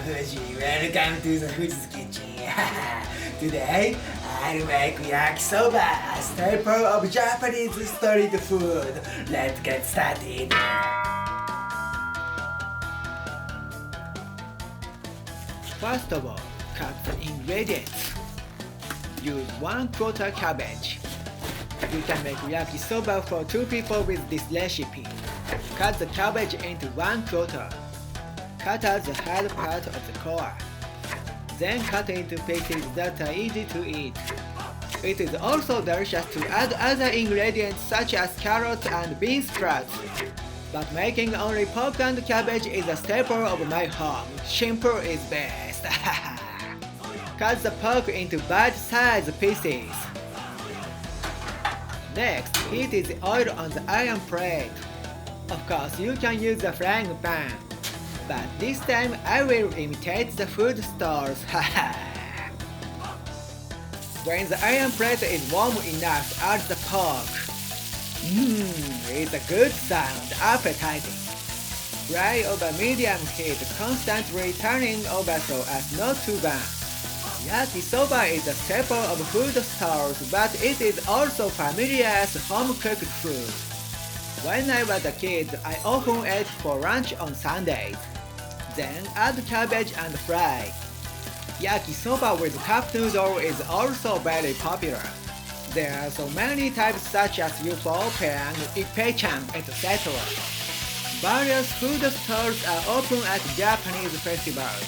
Fuji, welcome to the Fuji's kitchen. Today, I'll make Yakisoba, a staple of Japanese street food. Let's get started. First of all, cut the ingredients. Use 1/4 cabbage. You can make yakisoba for 2 people with this recipe. Cut the cabbage into 1/4. Cut out the hard part of the core. Then cut into pieces that are easy to eat. It is also delicious to add other ingredients such as carrots and bean sprouts. But making only pork and cabbage is a staple of my home. Simple is best. Cut the pork into bite-sized pieces. Next, heat the oil on the iron plate. Of course, you can use a frying pan, but this time I will imitate the food stores. When the iron plate is warm enough, add the pork. It's a good sound, appetizing. Fry over medium heat, constantly turning over so as not to burn. Yakisoba is a staple of food stores, but it is also familiar as home-cooked food. When I was a kid, I often ate for lunch on Sundays. Then add cabbage and fry. Yakisoba with cup noodle is also very popular. There are so many types such as UFO, Peang, Ipei-chan, etc. Various food stores are open at Japanese festivals.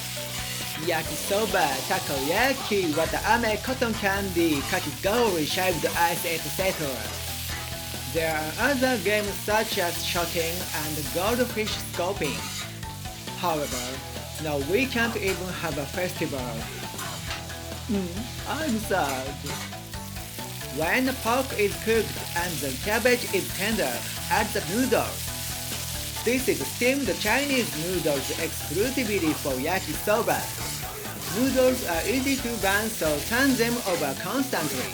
Yakisoba, takoyaki, watame, cotton candy, kakigori, shaved ice, etc. There are other games such as shooting and goldfish scooping. However, now we can't even have a festival. I'm sad. When the pork is cooked and the cabbage is tender, add the noodles. This is steamed Chinese noodles exclusively for yakisoba. Noodles are easy to burn, so turn them over constantly.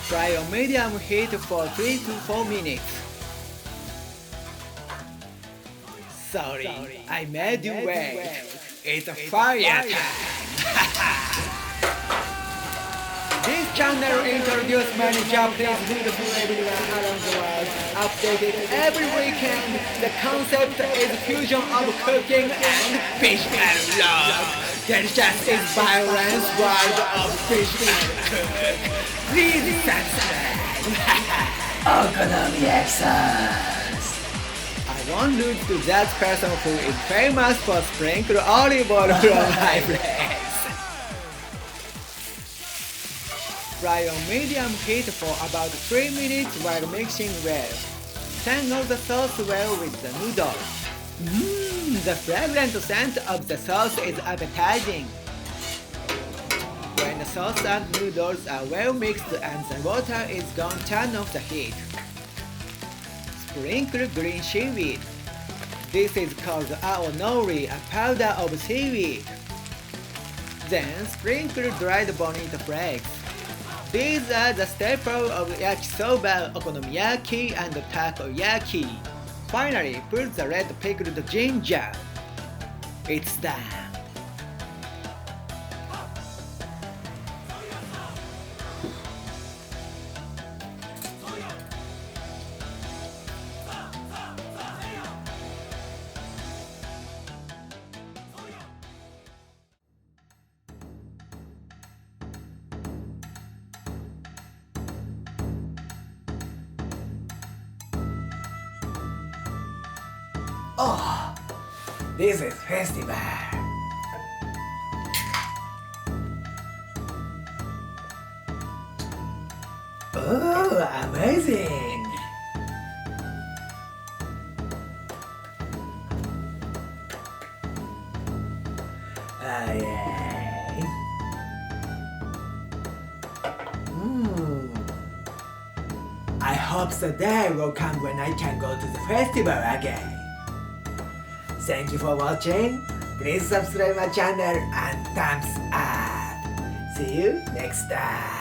Fry on medium heat for 3 to 4 minutes. Sorry, I made you wait. It's a fire time. This channel introduces many Japanese food everywhere around the world. Updated every weekend. The concept is fusion of cooking and fish and love. Delicious is violence, world of fish and cook. Please subscribe. Okonomiyaki sauce. I want to do that person who is famous for sprinkled olive oil from my place. Fry on medium heat for about 3 minutes while mixing well. Tangle the sauce well with the noodles. The fragrant scent of the sauce is appetizing. When the sauce and noodles are well mixed and the water is gone, turn off the heat. Sprinkle green seaweed. This is called aonori, a powder of seaweed. Then sprinkle dried bonito flakes. These are the staple of yakisoba, okonomiyaki, and takoyaki. Finally, put the red pickled ginger. It's done. Oh, this is festival. Oh, amazing. Yay. I hope the day will come when I can go to the festival again. Thank you for watching. Please subscribe my channel and thumbs up. See you next time.